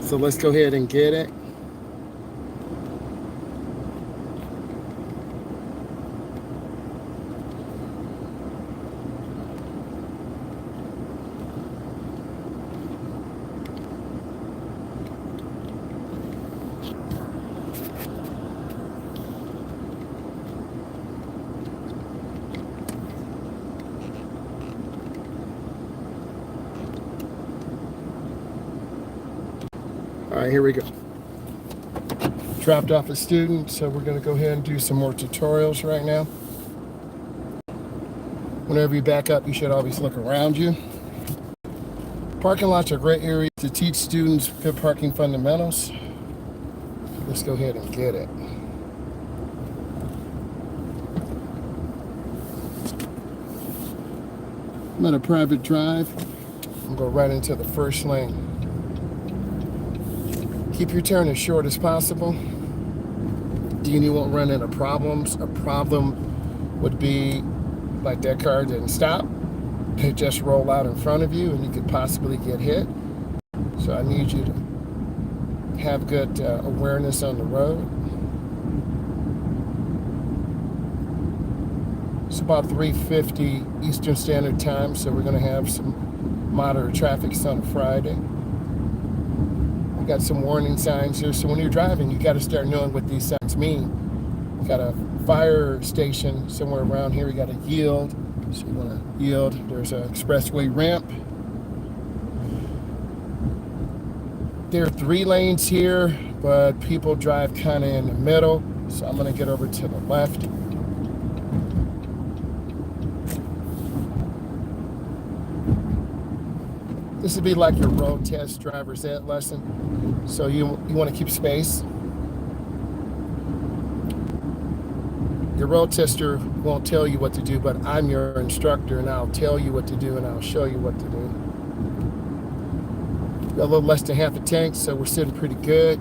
So let's go ahead and get it. All right, here we go. Dropped off a student, so we're going to go ahead and do some more tutorials right now. Whenever you back up, you should always look around you. Parking lots are a great area to teach students good parking fundamentals. Let's go ahead and get it. I'm at a private drive. I'm going to go right into the first lane. Keep your turn as short as possible. You won't run into problems. A problem would be like that car didn't stop. It just rolled out in front of you and you could possibly get hit. So I need you to have good awareness on the road. It's about 3:50 Eastern Standard Time, so we're going to have some moderate traffic on Friday. We got some warning signs here, so when you're driving, you got to start knowing what these signs mean. We got a fire station somewhere around here. We got to yield, so you want to yield. There's an expressway ramp. There are 3 lanes here, but people drive kind of in the middle, so I'm going to get over to the left. This would be like your road test driver's ed lesson. So you want to keep space. Your road tester won't tell you what to do, but I'm your instructor and I'll tell you what to do and I'll show you what to do. Got a little less than half a tank, so we're sitting pretty good.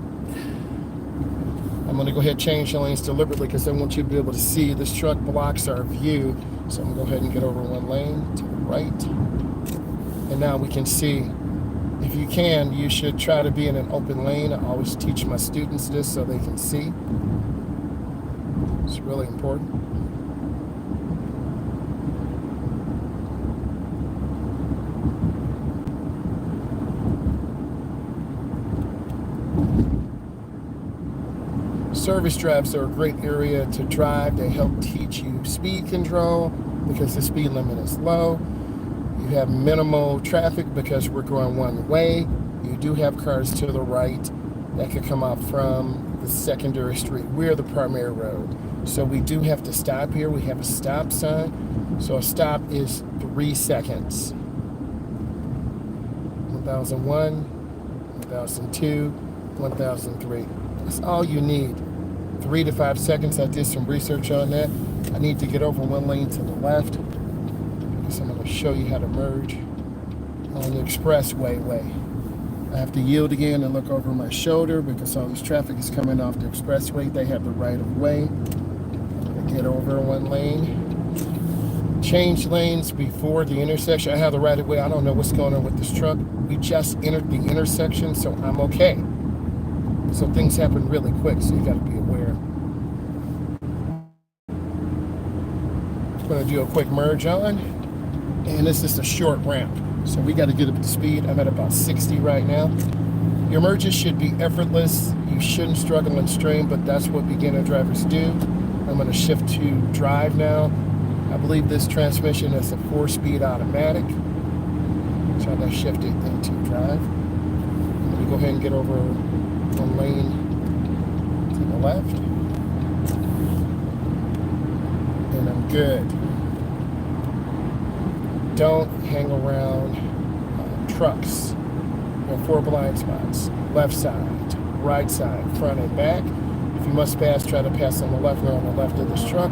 I'm going to go ahead and change the lanes deliberately because I want you to be able to see. This truck blocks our view, so I'm going to go ahead and get over one lane to the right. And now we can see. If you can, you should try to be in an open lane. I always teach my students this so they can see. It's really important. Service drives are a great area to drive. They help teach you speed control because the speed limit is low. You have minimal traffic because we're going one way. You do have cars to the right that could come out from the secondary street. We're the primary road. So we do have to stop here. We have a stop sign. So a stop is 3 seconds. 1001, 1002, 1003. That's all you need. 3 to 5 seconds. I did some research on that. I need to get over one lane to the left. So I'm going to show you how to merge on the expressway way. I have to yield again and look over my shoulder because all this traffic is coming off the expressway. They have the right of way. I'm going to get over one lane. Change lanes before the intersection. I have the right of way. I don't know what's going on with this truck. We just entered the intersection, so I'm okay. So things happen really quick, so you got to be aware. I'm going to do a quick merge on. And this is a short ramp, so we got to get up to speed. I'm at about 60 right now. Your merges should be effortless. You shouldn't struggle and strain, but that's what beginner drivers do. I'm going to shift to drive now. I believe this transmission is a 4-speed automatic. So I'm going to shift it into drive. I'm going to go ahead and get over one lane to the left. And I'm good. Don't hang around trucks. There are 4 blind spots. Left side, right side, front and back. If you must pass, try to pass on the left. We're on the left of this truck.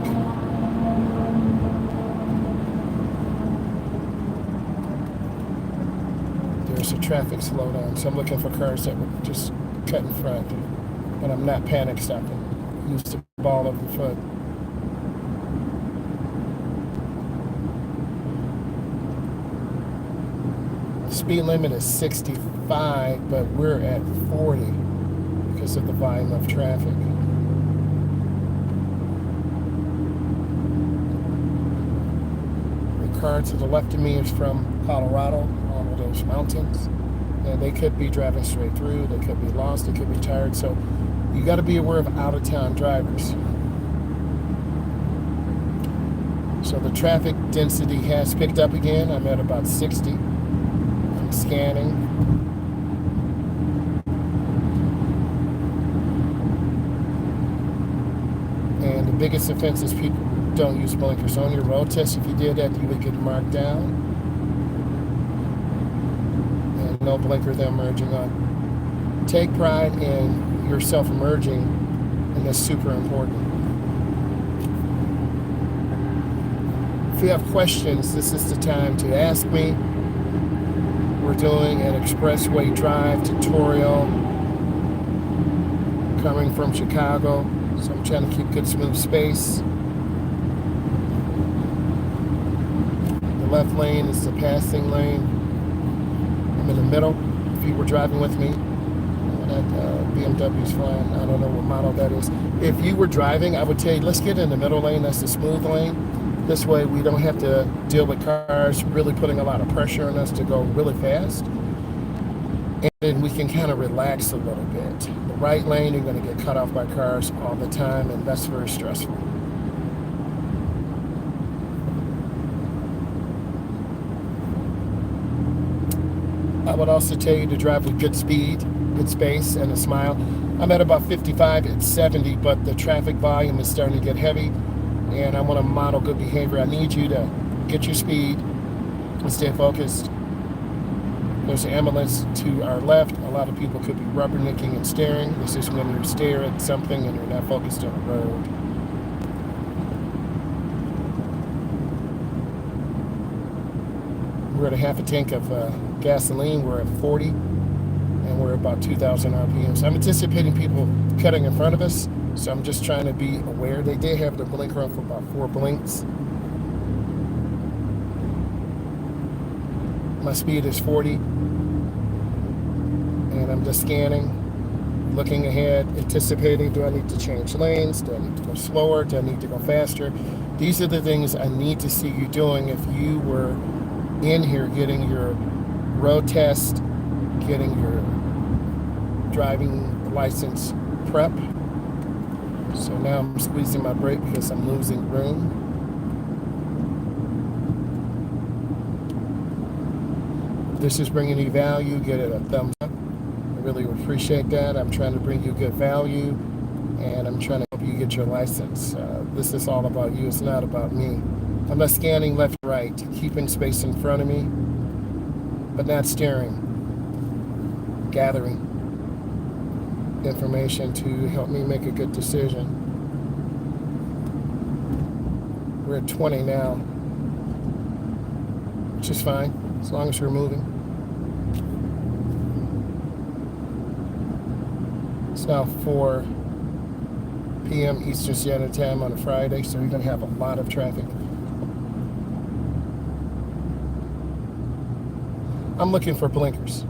There's a traffic slowdown, so I'm looking for cars that would just cut in front. But I'm not panic stopping. Use the ball of the foot. speed limit is 65, but we're at 40 because of the volume of traffic. The car to the left of me is from Colorado, all of those mountains. And they could be driving straight through, they could be lost, they could be tired. So you got to be aware of out-of-town drivers. So the traffic density has picked up again. I'm at about 60. I'm scanning. And the biggest offense is people don't use blinkers. On your road test, if you did that, you would get marked down. And no blinker them merging on. Take pride in yourself emerging, and that's super important. If you have questions, this is the time to ask me. We're doing an expressway drive tutorial coming from Chicago, so I'm trying to keep good smooth space. The left lane is the passing lane. I'm in the middle. If you were driving with me, that BMW's flying. I don't know what model that is. If you were driving, I would tell you, let's get in the middle lane. That's the smooth lane. This way we don't have to deal with cars really putting a lot of pressure on us to go really fast. And then we can kind of relax a little bit. The right lane, you're going to get cut off by cars all the time, and that's very stressful. I would also tell you to drive with good speed, good space, and a smile. I'm at about 55 at 70, but the traffic volume is starting to get heavy. And I want to model good behavior. I need you to get your speed and stay focused. There's an ambulance to our left. A lot of people could be rubbernecking and staring. This is when you stare at something and you're not focused on the road. We're at a half a tank of gasoline. We're at 40, and we're about 2,000 RPM. So I'm anticipating people cutting in front of us. So I'm just trying to be aware. They did have the blinker on for about 4 blinks. My speed is 40. And I'm just scanning, looking ahead, anticipating, do I need to change lanes? Do I need to go slower? Do I need to go faster? These are the things I need to see you doing if you were in here getting your road test, getting your driving license prep. So now I'm squeezing my brake because I'm losing room. If this is bringing you value, get it a thumbs up. I really appreciate that. I'm trying to bring you good value, and I'm trying to help you get your license. This is all about you. It's not about me. I'm not scanning left and right, keeping space in front of me, but not staring. Gathering information to help me make a good decision. We're at 20 now, which is fine as long as we're moving. It's now 4 p.m. Eastern Standard Time on a Friday, so you're going to have a lot of traffic. I'm looking for blinkers.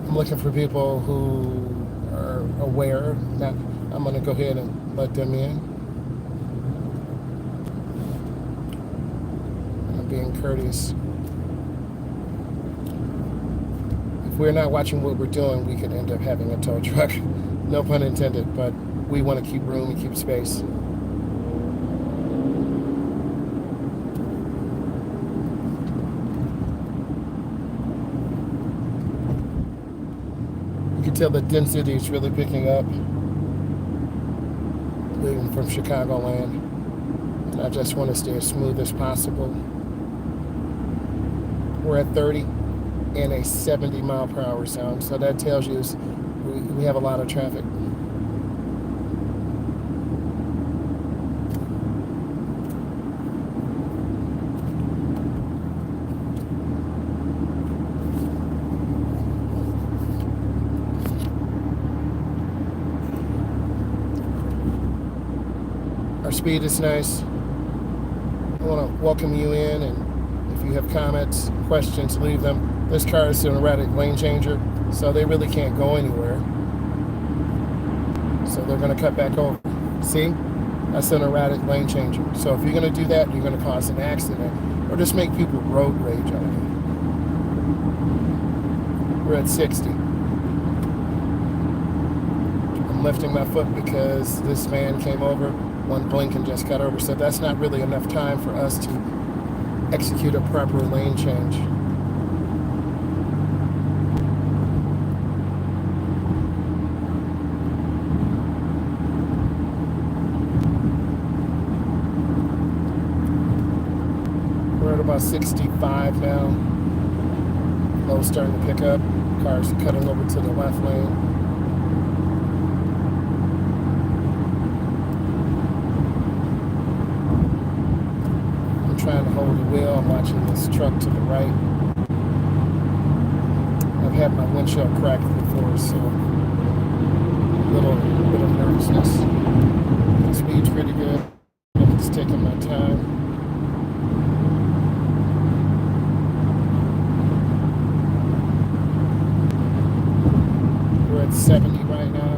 I'm looking for people who are aware. Now, I'm going to go ahead and let them in. I'm being courteous. If we're not watching what we're doing, we could end up having a tow truck. No pun intended, but we want to keep room and keep space. You can tell the density is really picking up, leaving from Chicagoland. And I just want to stay as smooth as possible. We're at 30 in a 70 mile per hour zone, so that tells you we have a lot of traffic. Our speed is nice. I want to welcome you in, and if you have comments, questions, leave them. This car is an erratic lane changer, so they really can't go anywhere. So they're going to cut back over. See? That's an erratic lane changer. So if you're going to do that, you're going to cause an accident or just make people road rage on you. We're at 60. I'm lifting my foot because this man came over, one blink and just got over. So that's not really enough time for us to execute a proper lane change. We're at about 65 now. Flow's starting to pick up. Cars are cutting over to the left lane. I'm trying to hold the wheel. I'm watching this truck to the right. I've had my windshield cracked before, so a little bit of nervousness. The speed's pretty good. I'm just taking my time. We're at 70 right now.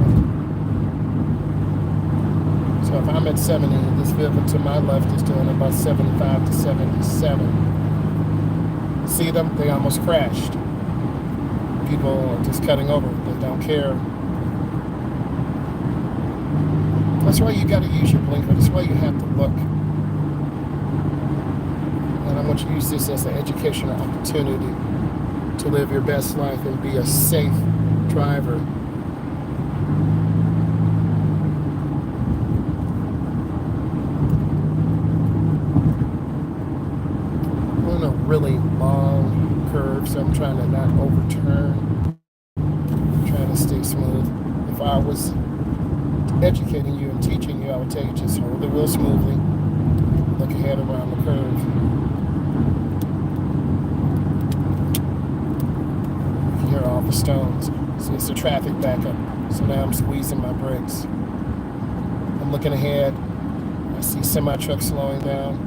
So if I'm at 70, this vehicle to my left is doing about 75 to 77. See them? They almost crashed. People are just cutting over. They don't care. That's why you got to use your blinker. That's why you have to look. And I want you to use this as an educational opportunity to live your best life and be a safe driver. We're in a really long curve, so I'm trying to not overturn. I'm trying to stay smooth. If I was educating you and teaching you, I would tell you just hold the wheel smoothly, look ahead around the curve. You can hear all the stones. So it's a traffic backup. So now I'm squeezing my brakes. I'm looking ahead. I see semi-trucks slowing down.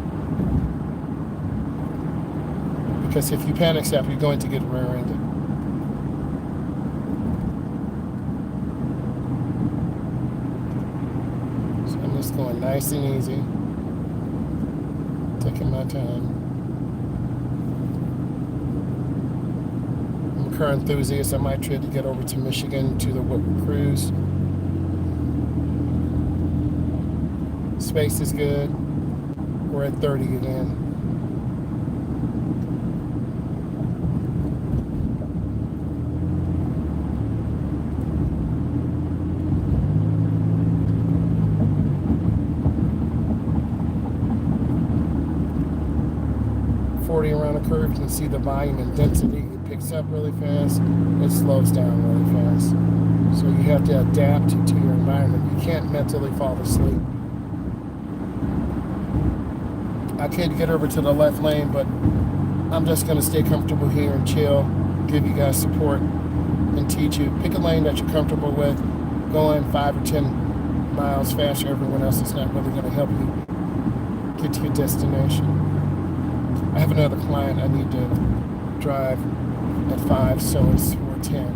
Because if you panic stop, you're going to get rear-ended. Going nice and easy, taking my time. I'm a car enthusiast. I might try to get over to Michigan to the Woodward Cruise. Space is good. We're at 30 again. Around a curve, you can see the volume and density. It picks up really fast, it slows down really fast. So you have to adapt to your environment. You can't mentally fall asleep. I could get over to the left lane, but I'm just going to stay comfortable here and chill, give you guys support, and teach you. Pick a lane that you're comfortable with. Going 5 or 10 miles faster, everyone else is not really going to help you get to your destination. I have another client I need to drive at 5, so it's 4:10.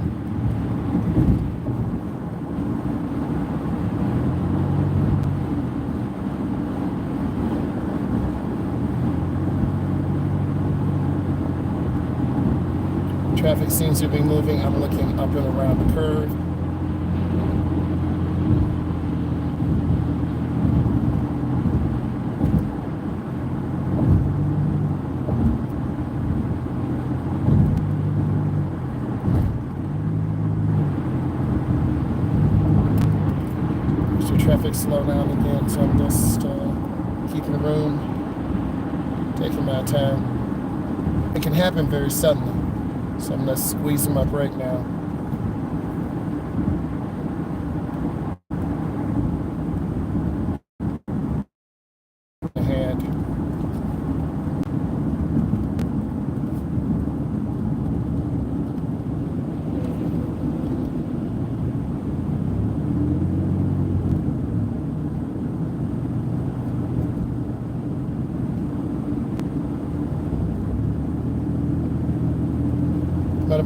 Traffic seems to be moving. I'm looking up and around the curve. Traffic slow down again, so I'm just keeping room, taking my time. It can happen very suddenly, so I'm just squeezing my brake now. Ahead.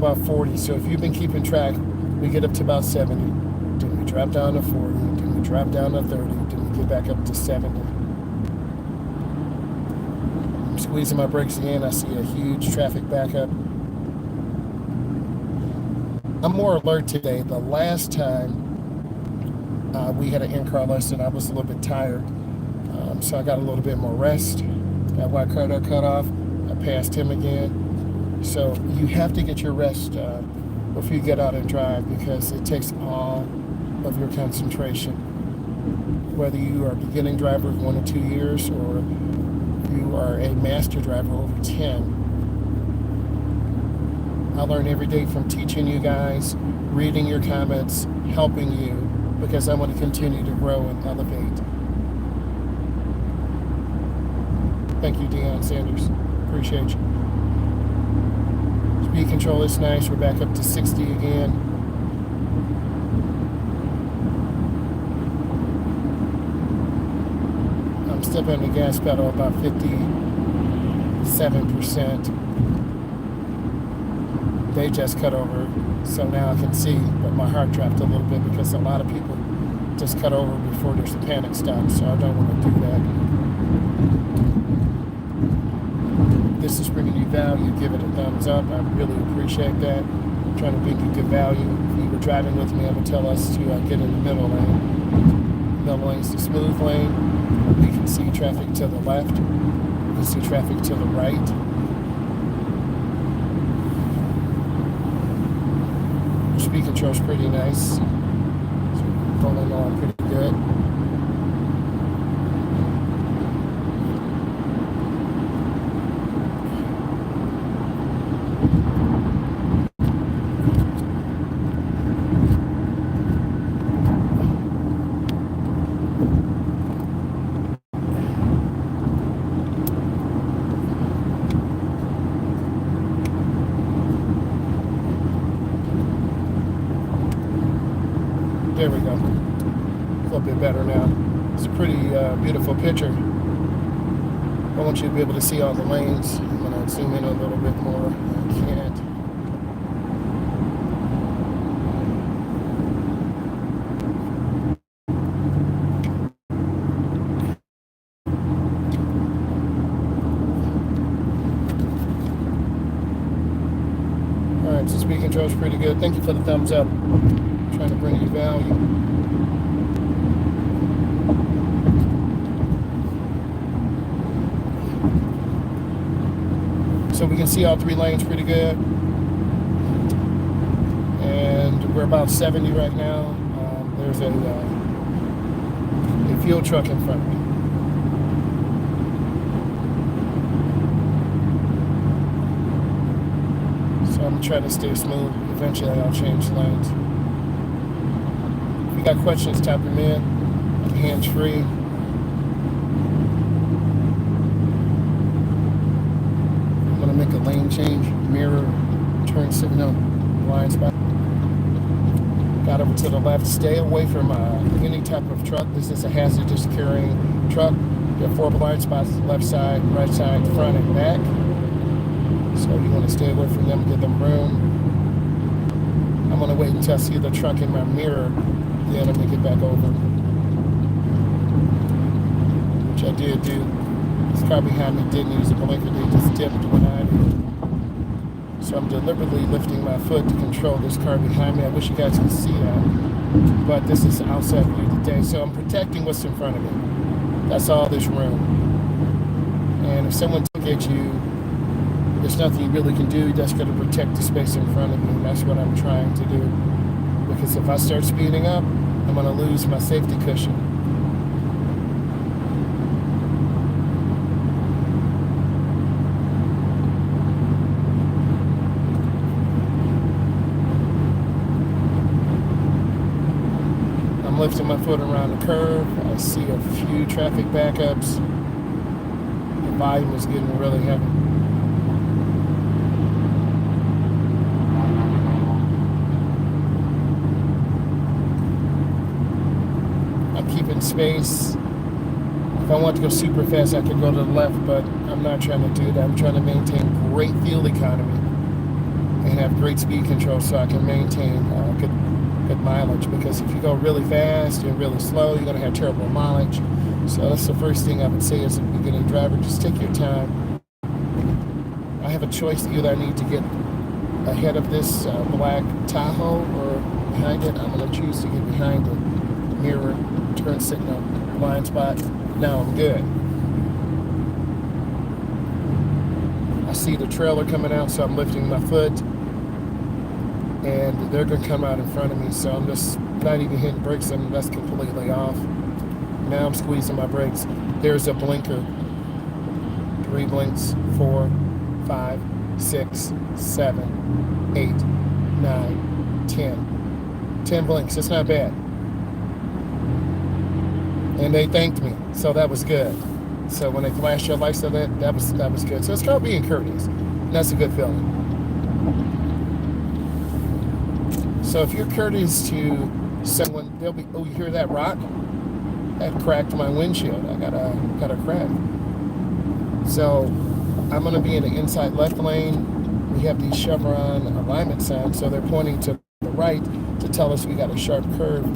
about 40. So if you've been keeping track, we get up to about 70. Then we drop down to 40. Then we drop down to 30. Then we get back up to 70. I'm squeezing my brakes again. I see a huge traffic backup. I'm more alert today. The last time we had an in-car lesson, I was a little bit tired. So I got a little bit more rest. That white car that cut off, I passed him again. So you have to get your rest before you get out and drive, because it takes all of your concentration. Whether you are a beginning driver of 1 or 2 years, or you are a master driver over 10. I learn every day from teaching you guys, reading your comments, helping you, because I want to continue to grow and elevate. Thank you, Deion Sanders. Appreciate you. Speed control is nice. We're back up to 60 again. I'm stepping on the gas pedal about 57%. They just cut over, so now I can see, but my heart dropped a little bit because a lot of people just cut over before there's a panic stop, so I don't want to do that. This is bringing you value. Give it a thumbs up. I really appreciate that. I'm trying to bring you good value. If you were driving with me, I would tell us to get in the middle lane. Middle lane is the smooth lane. We can see traffic to the left. We can see traffic to the right. Speed control's pretty nice. Pulling on pretty good. There we go. A little bit better now. It's a pretty beautiful picture. I want you to be able to see all the lanes. I'm going to zoom in a little bit more. I can't. All right, so speed control is pretty good. Thank you for the thumbs up. Trying to bring you value. So we can see all 3 lanes pretty good. And we're about 70 right now. There's a fuel truck in front of me. So I'm trying to stay smooth. Eventually I'll change lanes. If you got questions, type them in. I'm hands-free. I'm gonna make a lane change, mirror, turn signal, blind spot. Got over to the left. Stay away from any type of truck. This is a hazardous carrying truck. You have 4 blind spots: left side, right side, front, and back. So you want to stay away from them, give them room. I'm gonna wait until I see the truck in my mirror. Then I'm gonna get back over, which I did do. This car behind me didn't use a blinker, they just dipped when I did. So I'm deliberately lifting my foot to control this car behind me. I wish you guys could see that, but this is outside view today. So I'm protecting what's in front of me. That's all this room. And if someone took at you, there's nothing you really can do. You just got to protect the space in front of you. And that's what I'm trying to do. Because if I start speeding up, I'm going to lose my safety cushion. I'm lifting my foot around the curve. I see a few traffic backups. The volume is getting really heavy. Keeping space. If I want to go super fast, I could go to the left, but I'm not trying to do that. I'm trying to maintain great fuel economy. and have great speed control so I can maintain good mileage. Because if you go really fast and really slow, you're going to have terrible mileage. So that's the first thing I would say as a beginning driver. Just take your time. I have a choice. Either I need to get ahead of this black Tahoe or behind it. I'm going to choose to get behind it. Mirror, turn signal, blind spot. Now I'm good. I see the trailer coming out, so I'm lifting my foot. And they're going to come out in front of me, so I'm just not even hitting brakes, and that's completely off. Now I'm squeezing my brakes. There's a blinker. 3 blinks, 4, 5, 6, 7, 8, 9, 10. 10 blinks, it's not bad. And they thanked me, so that was good. So when they flashed your lights on that was good. So it's called being courteous. And that's a good feeling. So if you're courteous to someone, they'll be, oh, you hear that rock? That cracked my windshield. I got a crack. So I'm going to be in the inside left lane. We have these chevron alignment signs, so they're pointing to the right to tell us we got a sharp curve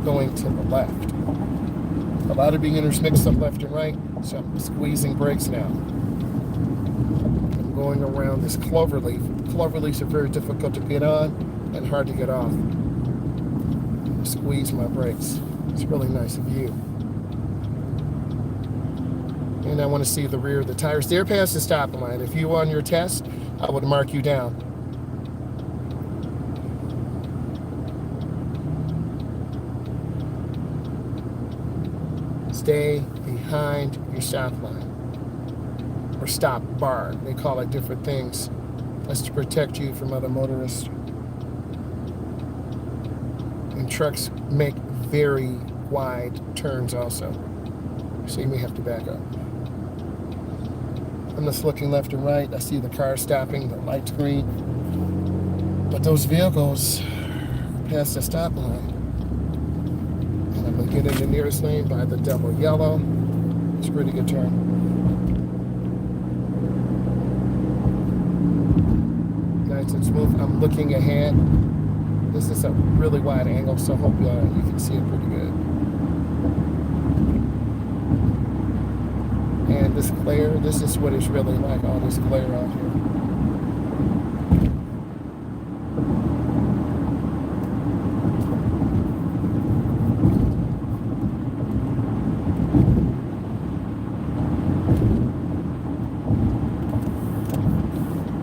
going to the left. A lot of beginners mix up left and right, so I'm squeezing brakes now. I'm going around this clover leaf. Clover leaves are very difficult to get on and hard to get off. Squeeze my brakes. It's a really nice view. And I want to see the rear of the tires. They're past the stop line. If you were on your test, I would mark you down. Stay behind your stop line. Or stop bar. They call it different things. That's to protect you from other motorists. And trucks make very wide turns also. So you may have to back up. I'm just looking left and right. I see the car stopping, the light's green. But those vehicles pass the stop line. And I'm going to get in the nearest lane by the double yellow. It's a pretty good turn. Nice and smooth. I'm looking ahead. This is a really wide angle, so I hope you can see it pretty good. And this glare, this is what it's really like, all this glare out here.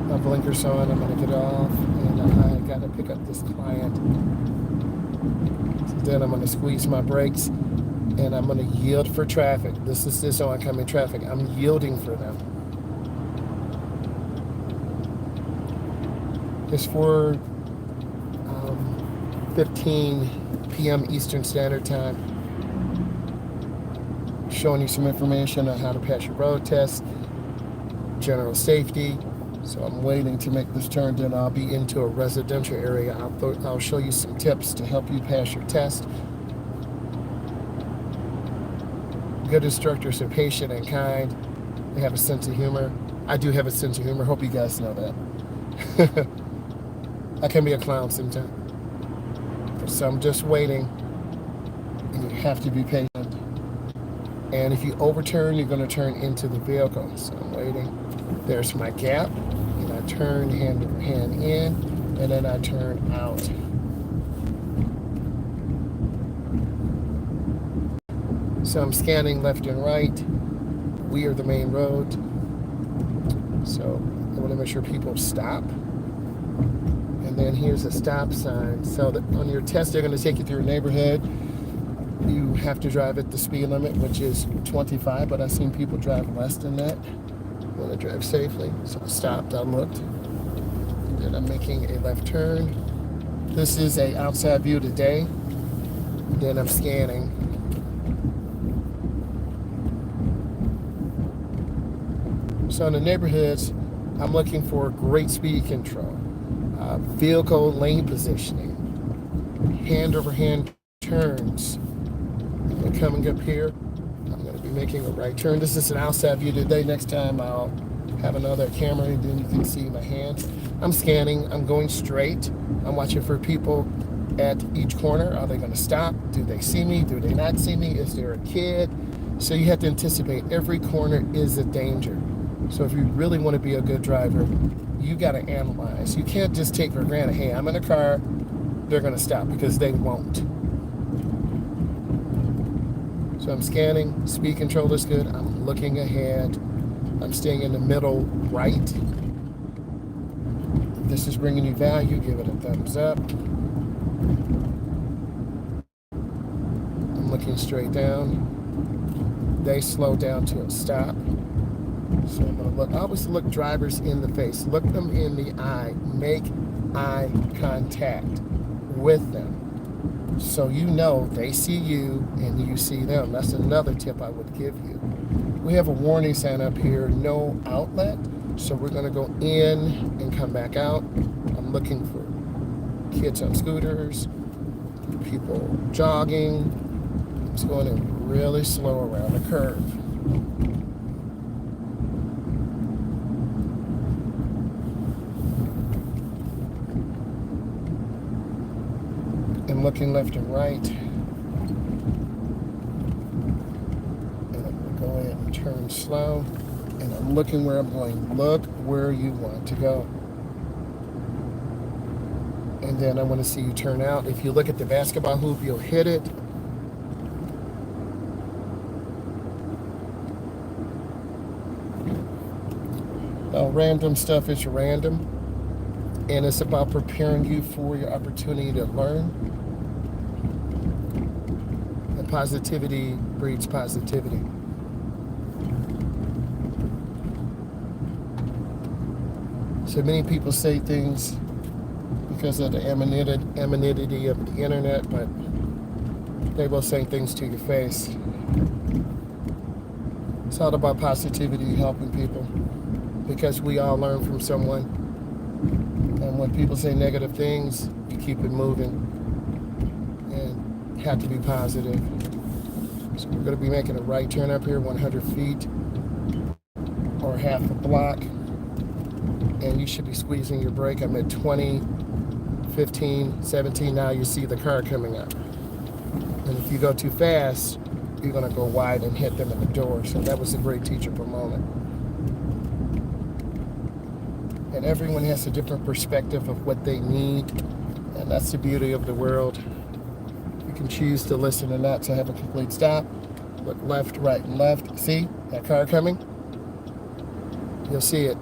My blinker's on, I'm gonna get off, and I gotta pick up this client. So then I'm gonna squeeze my brakes. And I'm going to yield for traffic. This is this oncoming traffic. I'm yielding for them. It's 4:15 p.m. Eastern Standard Time. Showing you some information on how to pass your road test, general safety. So I'm waiting to make this turn. Then I'll be into a residential area. I'll show you some tips to help you pass your test. Good instructors are patient and kind. They have a sense of humor. I do have a sense of humor. Hope you guys know that. I can be a clown sometimes. So I'm just waiting. And you have to be patient. And if you overturn, you're going to turn into the vehicle. So I'm waiting. There's my gap. And I turn hand over hand in. And then I turn out. So I'm scanning left and right. We are the main road. So I want to make sure people stop. And then here's a stop sign. So that on your test, they're going to take you through a neighborhood. You have to drive at the speed limit, which is 25, but I've seen people drive less than that. I want to drive safely. So I stopped, I looked. Then I'm making a left turn. This is an outside view today. Then I'm scanning. So in the neighborhoods, I'm looking for great speed control, vehicle lane positioning, hand over hand turns. And coming up here, I'm going to be making a right turn. This is an outside view today. Next time I'll have another camera, and then you can see my hands. I'm scanning. I'm going straight. I'm watching for people at each corner. Are they going to stop? Do they see me? Do they not see me? Is there a kid? So you have to anticipate every corner is a danger. So if you really want to be a good driver, you got to analyze. You can't just take for granted, hey, I'm in a car, they're going to stop, because they won't. So I'm scanning. Speed control is good. I'm looking ahead. I'm staying in the middle right. If this is bringing you value, give it a thumbs up. I'm looking straight down. They slow down to a stop. So I'm going to look. Always look drivers in the face. Look them in the eye. Make eye contact with them. So you know they see you and you see them. That's another tip I would give you. We have a warning sign up here, no outlet. So we're going to go in and come back out. I'm looking for kids on scooters, people jogging. It's going in really slow around the curve. I'm looking left and right. And I'm going to go ahead and turn slow. And I'm looking where I'm going. Look where you want to go. And then I want to see you turn out. If you look at the basketball hoop, you'll hit it. Random stuff is random, and it's about preparing you for your opportunity to learn. And positivity breeds positivity. So many people say things because of the anonymity of the internet, but they will say things to your face. It's all about positivity, helping people, because we all learn from someone. And when people say negative things, you keep it moving and have to be positive. So we're going to be making a right turn up here, 100 feet or half a block. And you should be squeezing your brake. I'm at 20, 15, 17. Now you see the car coming up. And if you go too fast, you're going to go wide and hit them in the door. So that was a great teachable moment. And everyone has a different perspective of what they need. And that's the beauty of the world. You can choose to listen or not to have a complete stop. Look left, right, and left. See that car coming? You'll see it.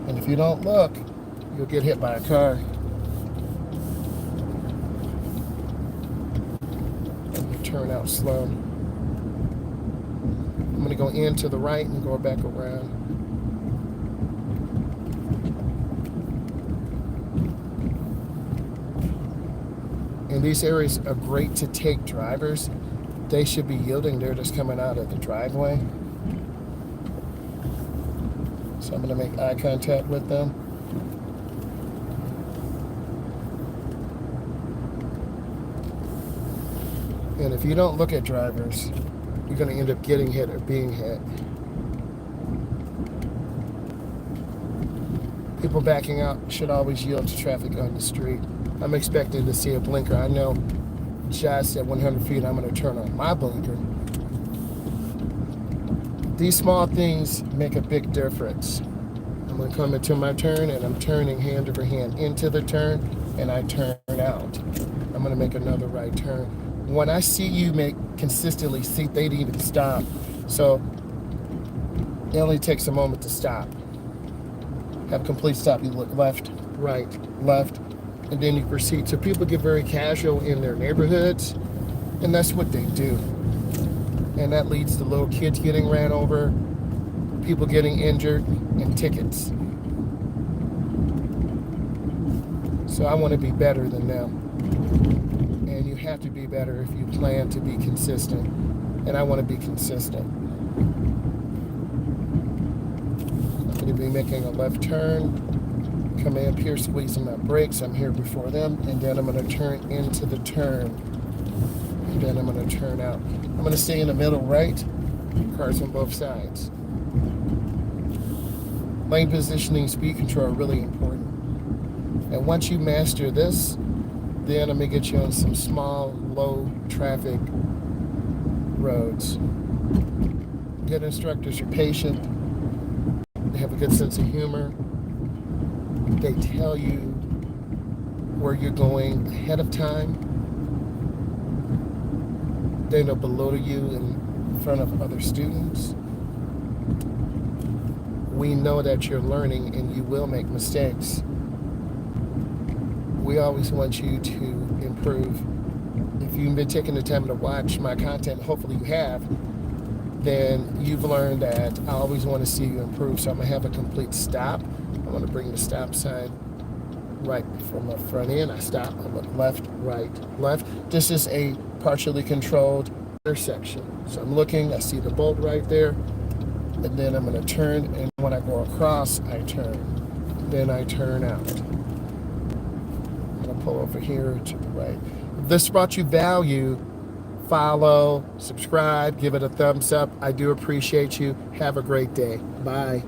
And if you don't look, you'll get hit by a car. And you turn out slow. I'm going to go in to the right and go back around. And these areas are great to take drivers. They should be yielding. They're just coming out of the driveway. So I'm going to make eye contact with them. And if you don't look at drivers, you're going to end up getting hit or being hit. People backing out should always yield to traffic on the street. I'm expecting to see a blinker. I know just at 100 feet, I'm going to turn on my blinker. These small things make a big difference. I'm going to come into my turn, and I'm turning hand over hand into the turn, and I turn out. I'm going to make another right turn. When I see you consistently see, they need to stop. So it only takes a moment to stop. Have a complete stop. You look left, right, left, and then you proceed. So people get very casual in their neighborhoods, and that's what they do. And that leads to little kids getting ran over, people getting injured, and tickets. So I want to be better than them. And you have to be better if you plan to be consistent. And I want to be consistent. I'm going to be making a left turn, coming up here, squeezing my brakes. I'm here before them, and then I'm going to turn into the turn. And then I'm going to turn out. I'm going to stay in the middle right, cars on both sides. Lane positioning, speed control are really important. And once you master this, then I'm gonna get you on some small, low traffic roads. Good instructors are patient. They have a good sense of humor. They tell you where you're going ahead of time. They don't belittle you in front of other students. We know that you're learning and you will make mistakes. We always want you to improve. If you've been taking the time to watch my content, hopefully you have, then you've learned that I always want to see you improve. So I'm gonna have a complete stop. I'm gonna bring the stop sign right from the front end. I stop, I look left, right, left. This is a partially controlled intersection. So I'm looking, I see the bolt right there, and then I'm gonna turn, and when I go across, I turn. Then I turn out. I'm gonna pull over here to the right. If this brought you value, follow, subscribe, give it a thumbs up. I do appreciate you. Have a great day. Bye.